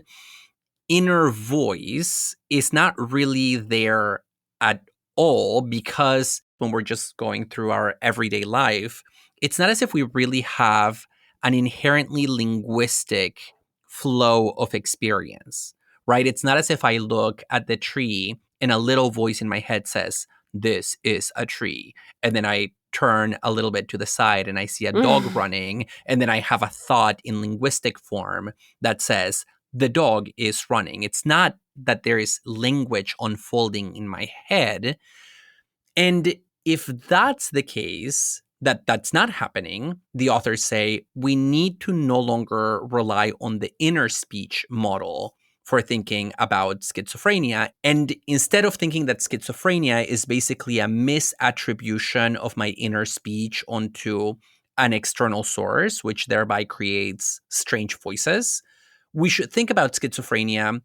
inner voice is not really there at all, because when we're just going through our everyday life, it's not as if we really have an inherently linguistic flow of experience, right? It's not as if I look at the tree and a little voice in my head says, "This is a tree." And then I turn a little bit to the side and I see a dog running. And then I have a thought in linguistic form that says, "The dog is running." It's not that there is language unfolding in my head. And if that's the case, that's not happening, the authors say we need to no longer rely on the inner speech model for thinking about schizophrenia. And instead of thinking that schizophrenia is basically a misattribution of my inner speech onto an external source, which thereby creates strange voices, we should think about schizophrenia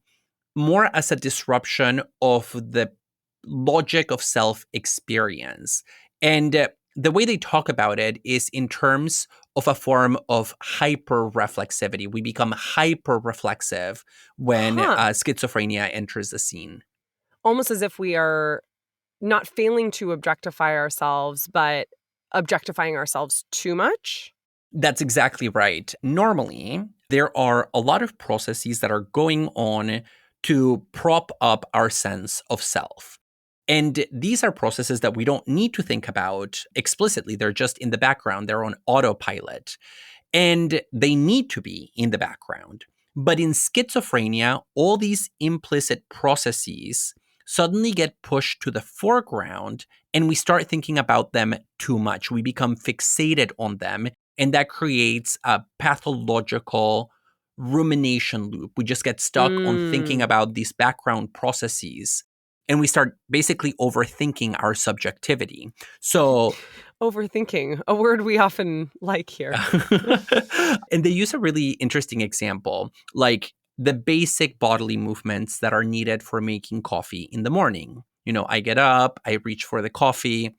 more as a disruption of the logic of self-experience. And the way they talk about it is in terms of a form of hyper-reflexivity. We become hyper-reflexive when Huh. schizophrenia enters the scene. Almost as if we are not failing to objectify ourselves, but objectifying ourselves too much. That's exactly right. Normally, there are a lot of processes that are going on to prop up our sense of self. And these are processes that we don't need to think about explicitly. They're just in the background, they're on autopilot. And they need to be in the background. But in schizophrenia, all these implicit processes suddenly get pushed to the foreground and we start thinking about them too much. We become fixated on them, and that creates a pathological rumination loop. We just get stuck on thinking about these background processes and we start basically overthinking our subjectivity. So Overthinking, a word we often like here. and they use a really interesting example, like the basic bodily movements that are needed for making coffee in the morning. I get up, I reach for the coffee,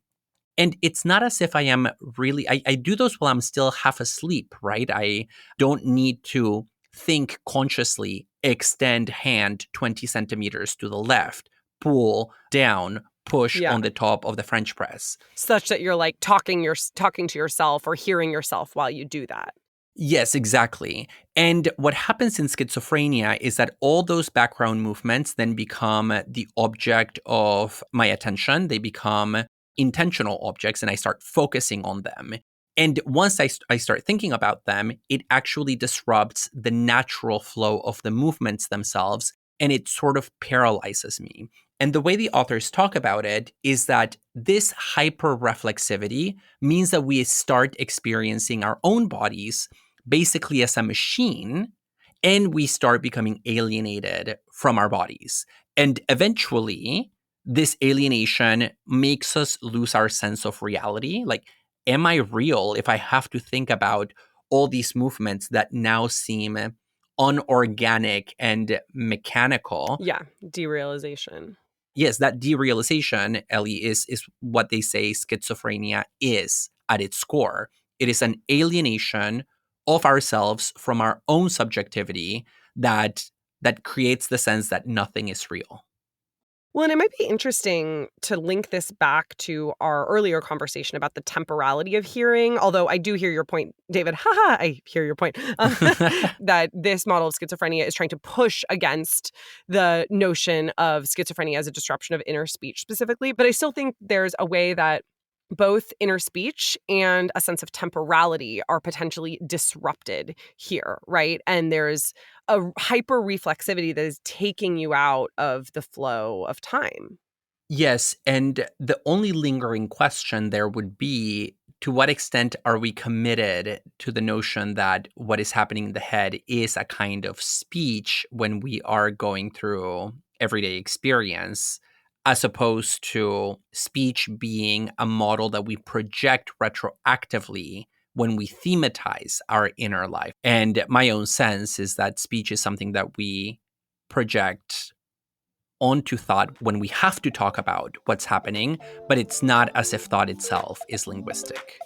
and it's not as if I am really, I do those while I'm still half asleep, right? I don't need to think consciously, extend hand 20 centimeters to the left, pull down, push Yeah. on the top of the French press. Such that you're like talking to yourself or hearing yourself while you do that. Yes, exactly. And what happens in schizophrenia is that all those background movements then become the object of my attention. They become intentional objects, and I start focusing on them. And once I start thinking about them, it actually disrupts the natural flow of the movements themselves, and it sort of paralyzes me. And the way the authors talk about it is that this hyper-reflexivity means that we start experiencing our own bodies basically as a machine, and we start becoming alienated from our bodies. And eventually, this alienation makes us lose our sense of reality. Like, am I real if I have to think about all these movements that now seem unorganic and mechanical? Yeah, derealization. Yes, that derealization, Ellie, is what they say schizophrenia is at its core. It is an alienation of ourselves from our own subjectivity that creates the sense that nothing is real. Well, and it might be interesting to link this back to our earlier conversation about the temporality of hearing, although I do hear your point, David. Haha, I hear your point, that this model of schizophrenia is trying to push against the notion of schizophrenia as a disruption of inner speech specifically. But I still think there's a way that both inner speech and a sense of temporality are potentially disrupted here, right? And there's a hyper reflexivity that is taking you out of the flow of time. Yes, and the only lingering question there would be, to what extent are we committed to the notion that what is happening in the head is a kind of speech when we are going through everyday experience, as opposed to speech being a model that we project retroactively when we thematize our inner life. And my own sense is that speech is something that we project onto thought when we have to talk about what's happening, but it's not as if thought itself is linguistic.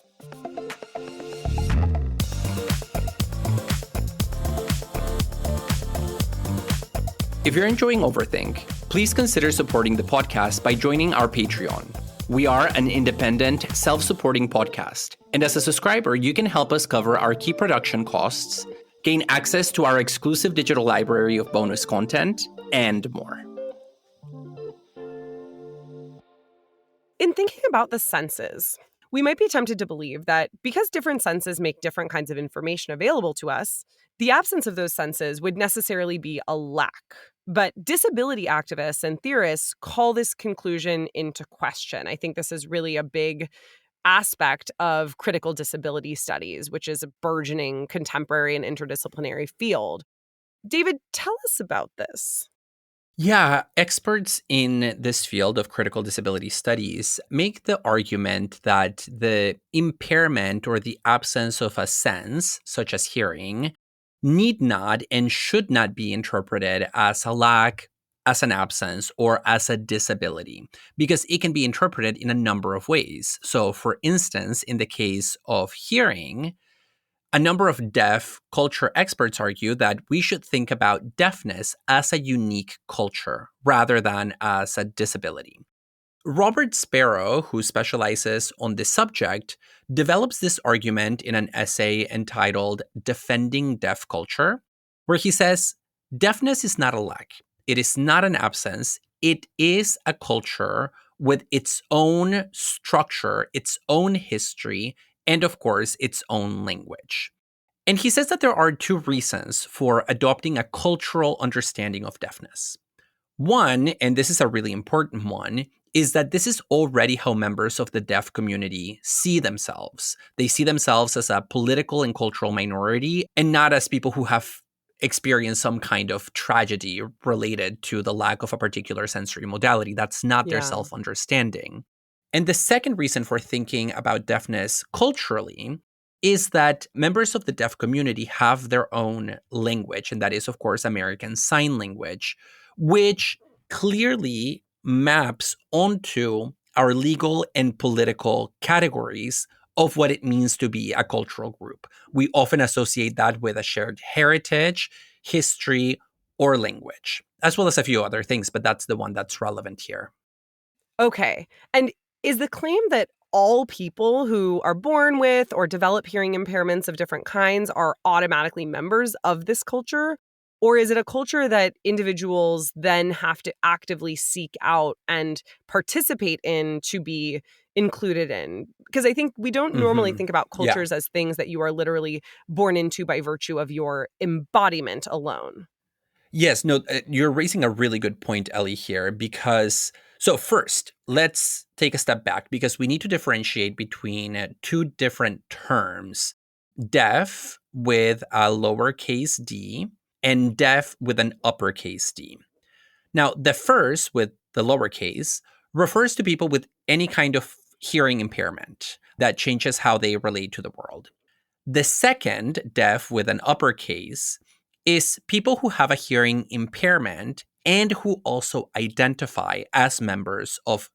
If you're enjoying Overthink, please consider supporting the podcast by joining our Patreon. We are an independent, self-supporting podcast, and as a subscriber, you can help us cover our key production costs, gain access to our exclusive digital library of bonus content, and more. In thinking about the senses, we might be tempted to believe that because different senses make different kinds of information available to us, the absence of those senses would necessarily be a lack. But disability activists and theorists call this conclusion into question. I think this is really a big aspect of critical disability studies, which is a burgeoning contemporary and interdisciplinary field. David, tell us about this. Yeah, experts in this field of critical disability studies make the argument that the impairment or the absence of a sense, such as hearing, need not and should not be interpreted as a lack, as an absence, or as a disability, because it can be interpreted in a number of ways. So, for instance, in the case of hearing, a number of deaf culture experts argue that we should think about deafness as a unique culture rather than as a disability. Robert Sparrow, who specializes on this subject, develops this argument in an essay entitled Defending Deaf Culture, where he says, deafness is not a lack. It is not an absence. It is a culture with its own structure, its own history, and of course, its own language. And he says that there are two reasons for adopting a cultural understanding of deafness. One, and this is a really important one, is that this is already how members of the deaf community see themselves. They see themselves as a political and cultural minority and not as people who have experienced some kind of tragedy related to the lack of a particular sensory modality. That's not their self-understanding. And the second reason for thinking about deafness culturally is that members of the deaf community have their own language, and that is, of course, American Sign Language, which clearly maps onto our legal and political categories of what it means to be a cultural group. We often associate that with a shared heritage, history, or language, as well as a few other things, but that's the one that's relevant here. Okay. And is the claim that all people who are born with or develop hearing impairments of different kinds are automatically members of this culture? Or is it a culture that individuals then have to actively seek out and participate in to be included in? Because I think we don't normally think about cultures as things that you are literally born into by virtue of your embodiment alone. Yes, no, you're raising a really good point, Ellie, here, because, so first, let's take a step back because we need to differentiate between two different terms, deaf with a lowercase d and deaf with an uppercase d. Now, the first, with the lowercase, refers to people with any kind of hearing impairment that changes how they relate to the world. The second, deaf with an uppercase, is people who have a hearing impairment and who also identify as members of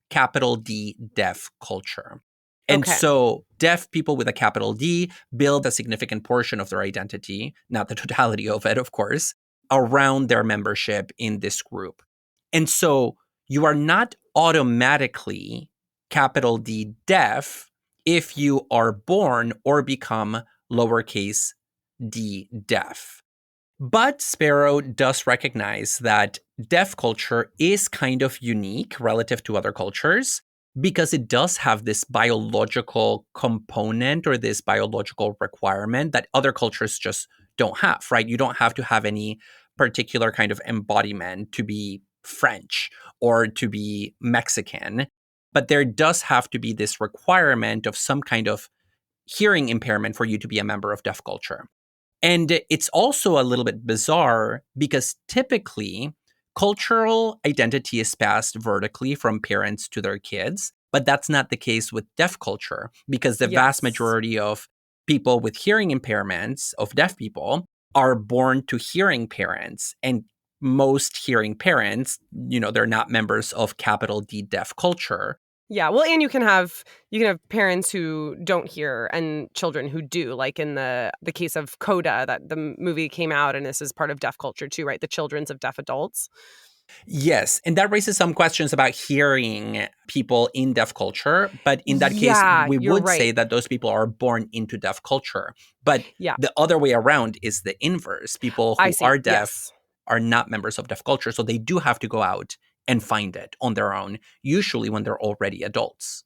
capital D deaf culture. And so deaf people with a capital D build a significant portion of their identity, not the totality of it, of course, around their membership in this group. And so you are not automatically capital D deaf if you are born or become lowercase d deaf. But Sparrow does recognize that deaf culture is kind of unique relative to other cultures because it does have this biological component or this biological requirement that other cultures just don't have, right? You don't have to have any particular kind of embodiment to be French or to be Mexican, but there does have to be this requirement of some kind of hearing impairment for you to be a member of deaf culture. And it's also a little bit bizarre because typically cultural identity is passed vertically from parents to their kids, but that's not the case with deaf culture because the vast majority of people with hearing impairments, of deaf people, are born to hearing parents. And most hearing parents, they're not members of capital D deaf culture. Yeah, well, and you can have parents who don't hear and children who do, like in the case of Coda, that the movie came out, and this is part of deaf culture too, right? The children's of deaf adults. Yes, and that raises some questions about hearing people in deaf culture. But in that case, we would say that those people are born into deaf culture. But the other way around is the inverse. People who are deaf are not members of deaf culture, so they do have to go out and find it on their own, usually when they're already adults,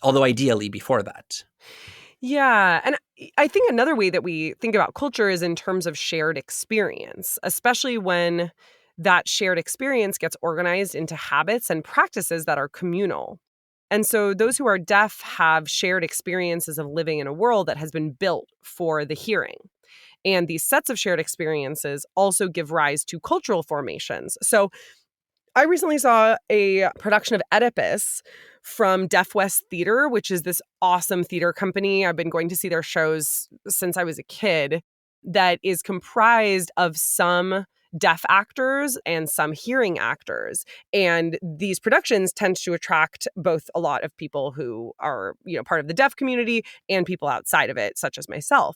although ideally before that. Yeah, and I think another way that we think about culture is in terms of shared experience, especially when that shared experience gets organized into habits and practices that are communal. And so those who are deaf have shared experiences of living in a world that has been built for the hearing. And these sets of shared experiences also give rise to cultural formations. So I recently saw a production of Oedipus from Deaf West Theater, which is this awesome theater company. I've been going to see their shows since I was a kid. that is comprised of some deaf actors and some hearing actors. And these productions tend to attract both a lot of people who are, part of the deaf community and people outside of it, such as myself.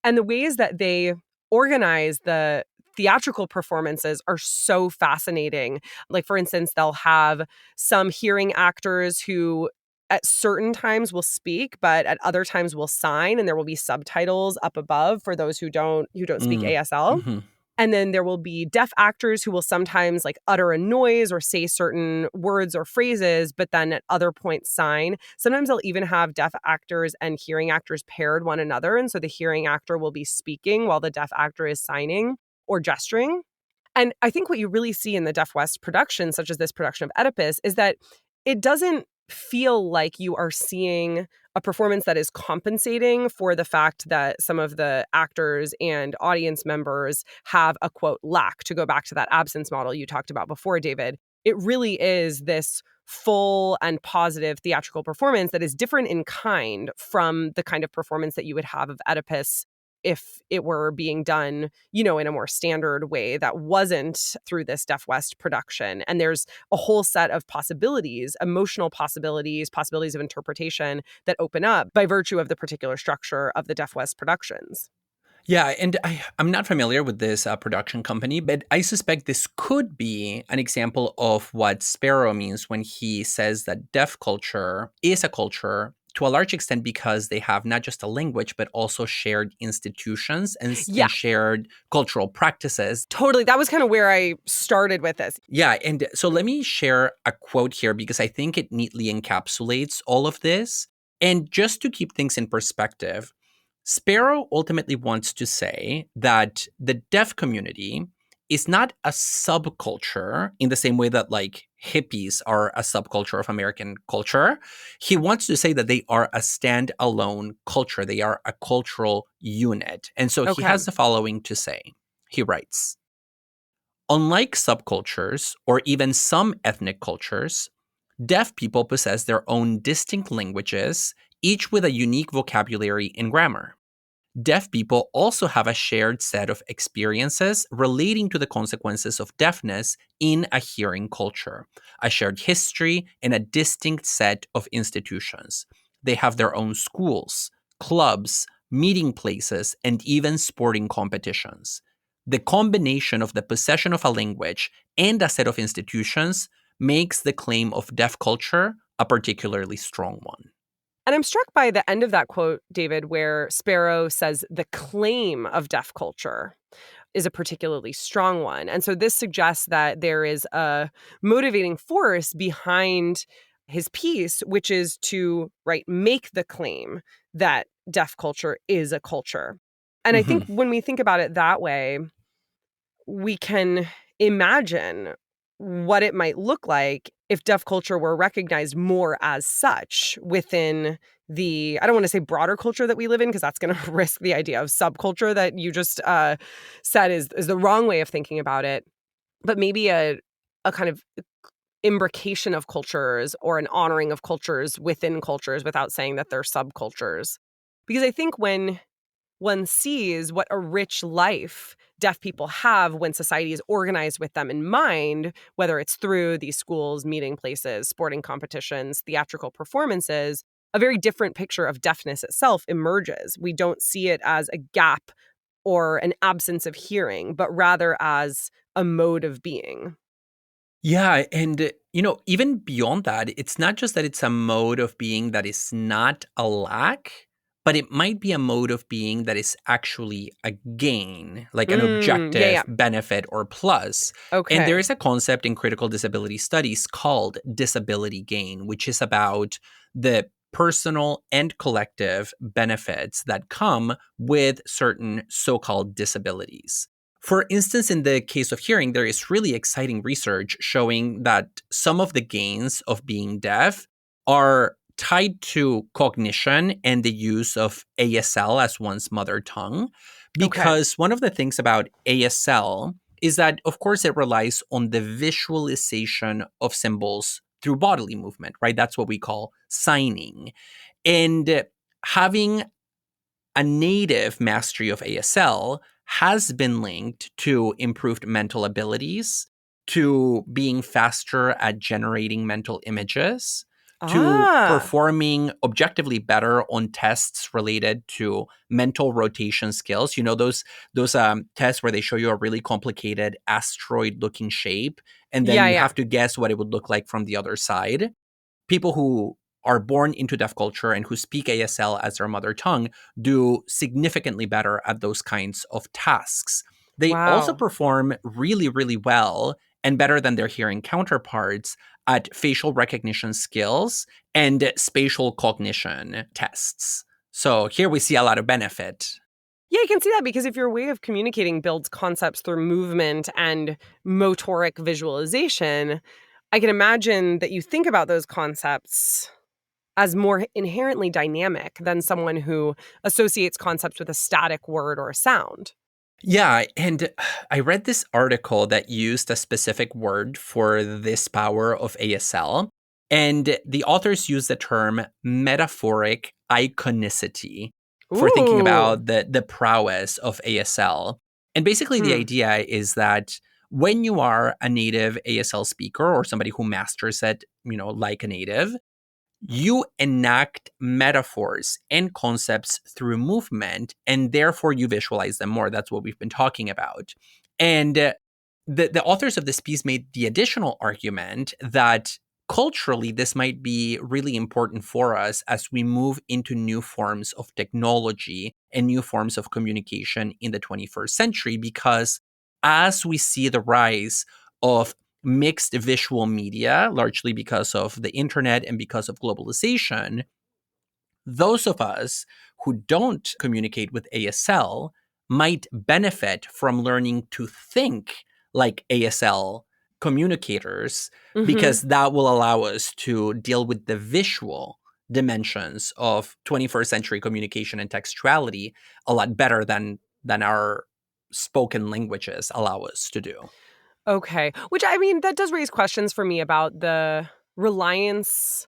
And the ways that they organize the theatrical performances are so fascinating. Like, for instance, they'll have some hearing actors who at certain times will speak, but at other times will sign, and there will be subtitles up above for those who don't speak ASL. Mm-hmm. And then there will be deaf actors who will sometimes utter a noise or say certain words or phrases, but then at other points sign. Sometimes they'll even have deaf actors and hearing actors paired one another. And so the hearing actor will be speaking while the deaf actor is signing or gesturing. And I think what you really see in the Deaf West production, such as this production of Oedipus, is that it doesn't feel like you are seeing a performance that is compensating for the fact that some of the actors and audience members have a, quote, lack, to go back to that absence model you talked about before, David. It really is this full and positive theatrical performance that is different in kind from the kind of performance that you would have of Oedipus if it were being done, in a more standard way that wasn't through this Deaf West production. And there's a whole set of possibilities, emotional possibilities of interpretation that open up by virtue of the particular structure of the Deaf West productions. Yeah, and I'm not familiar with this production company, but I suspect this could be an example of what Sparrow means when he says that deaf culture is a culture to a large extent because they have not just a language, but also shared institutions and shared cultural practices. Totally. That was kind of where I started with this. Yeah, and so let me share a quote here because I think it neatly encapsulates all of this. And just to keep things in perspective, Sparrow ultimately wants to say that the deaf community is not a subculture in the same way that hippies are a subculture of American culture. He wants to say that they are a standalone culture. They are a cultural unit. And so he has the following to say. He writes, unlike subcultures or even some ethnic cultures, deaf people possess their own distinct languages, each with a unique vocabulary and grammar. Deaf people also have a shared set of experiences relating to the consequences of deafness in a hearing culture, a shared history, and a distinct set of institutions. They have their own schools, clubs, meeting places, and even sporting competitions. The combination of the possession of a language and a set of institutions makes the claim of deaf culture a particularly strong one. And I'm struck by the end of that quote, David, where Sparrow says the claim of deaf culture is a particularly strong one. And so this suggests that there is a motivating force behind his piece, which is to, make the claim that deaf culture is a culture. And I think when we think about it that way, we can imagine what it might look like if deaf culture were recognized more as such within the, I don't want to say broader culture that we live in, because that's going to risk the idea of subculture that you just said is the wrong way of thinking about it. But maybe a kind of imbrication of cultures or an honoring of cultures within cultures without saying that they're subcultures. Because I think when one sees what a rich life deaf people have when society is organized with them in mind, whether it's through these schools, meeting places, sporting competitions, theatrical performances, a very different picture of deafness itself emerges. We don't see it as a gap or an absence of hearing, but rather as a mode of being. Yeah. And, even beyond that, it's not just that it's a mode of being that is not a lack, but it might be a mode of being that is actually a gain, like an objective benefit or plus. Okay. And there is a concept in critical disability studies called disability gain, which is about the personal and collective benefits that come with certain so-called disabilities. For instance, in the case of hearing, there is really exciting research showing that some of the gains of being deaf are tied to cognition and the use of ASL as one's mother tongue. Because one of the things about ASL is that, of course, it relies on the visualization of symbols through bodily movement, right? That's what we call signing. And having a native mastery of ASL has been linked to improved mental abilities, to being faster at generating mental images, to performing objectively better on tests related to mental rotation skills. You know, those tests where they show you a really complicated asteroid-looking shape, and then you have to guess what it would look like from the other side. People who are born into deaf culture and who speak ASL as their mother tongue do significantly better at those kinds of tasks. They also perform really, really well and better than their hearing counterparts at facial recognition skills and spatial cognition tests. So here we see a lot of benefit. Yeah, I can see that because if your way of communicating builds concepts through movement and motoric visualization, I can imagine that you think about those concepts as more inherently dynamic than someone who associates concepts with a static word or a sound. Yeah, and I read this article that used a specific word for this power of ASL, and the authors use the term metaphoric iconicity for thinking about the prowess of ASL. And basically the idea is that when you are a native ASL speaker or somebody who masters it, like a native, you enact metaphors and concepts through movement, and therefore you visualize them more. That's what we've been talking about. And the authors of this piece made the additional argument that culturally, this might be really important for us as we move into new forms of technology and new forms of communication in the 21st century, because as we see the rise of mixed visual media, largely because of the internet and because of globalization, those of us who don't communicate with ASL might benefit from learning to think like ASL communicators, because that will allow us to deal with the visual dimensions of 21st century communication and textuality a lot better than our spoken languages allow us to do. Okay. Which, I mean, that does raise questions for me about the reliance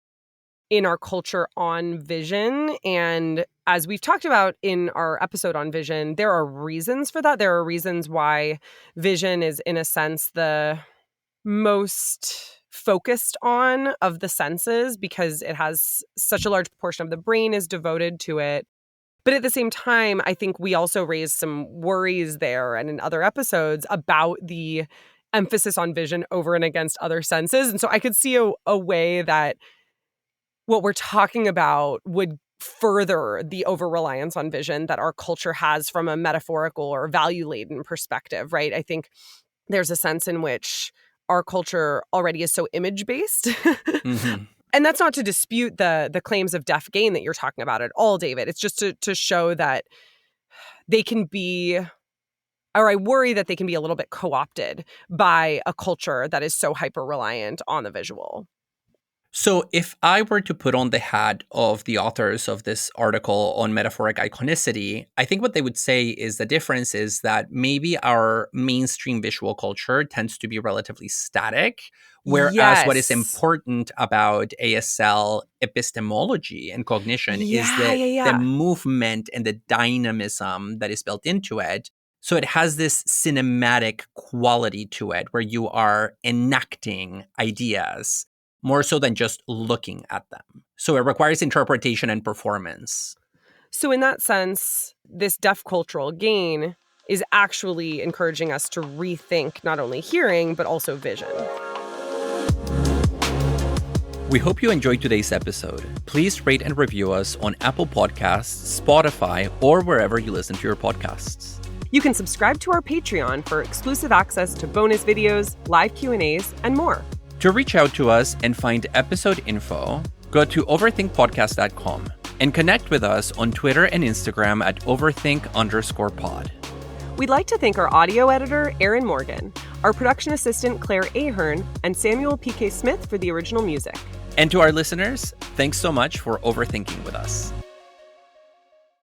in our culture on vision. And as we've talked about in our episode on vision, there are reasons for that. There are reasons why vision is, in a sense, the most focused on of the senses, because it has such a large portion of the brain is devoted to it. But at the same time, I think we also raised some worries there and in other episodes about the emphasis on vision over and against other senses. And so I could see a way that what we're talking about would further the over-reliance on vision that our culture has from a metaphorical or value-laden perspective, right? I think there's a sense in which our culture already is so image-based. And that's not to dispute the claims of deaf gain that you're talking about at all, David. It's just to show that they can be, or I worry that they can be a little bit co-opted by a culture that is so hyper-reliant on the visual. So if I were to put on the hat of the authors of this article on metaphoric iconicity, I think what they would say is the difference is that maybe our mainstream visual culture tends to be relatively static, whereas what is important about ASL epistemology and cognition is the movement and the dynamism that is built into it. So it has this cinematic quality to it where you are enacting ideas more so than just looking at them. So it requires interpretation and performance. So in that sense, this deaf cultural gain is actually encouraging us to rethink not only hearing, but also vision. We hope you enjoyed today's episode. Please rate and review us on Apple Podcasts, Spotify, or wherever you listen to your podcasts. You can subscribe to our Patreon for exclusive access to bonus videos, live Q&As, and more. To reach out to us and find episode info, go to overthinkpodcast.com and connect with us on Twitter and Instagram at overthink_pod. We'd like to thank our audio editor, Aaron Morgan, our production assistant, Claire Ahern, and Samuel P.K. Smith for the original music. And to our listeners, thanks so much for overthinking with us.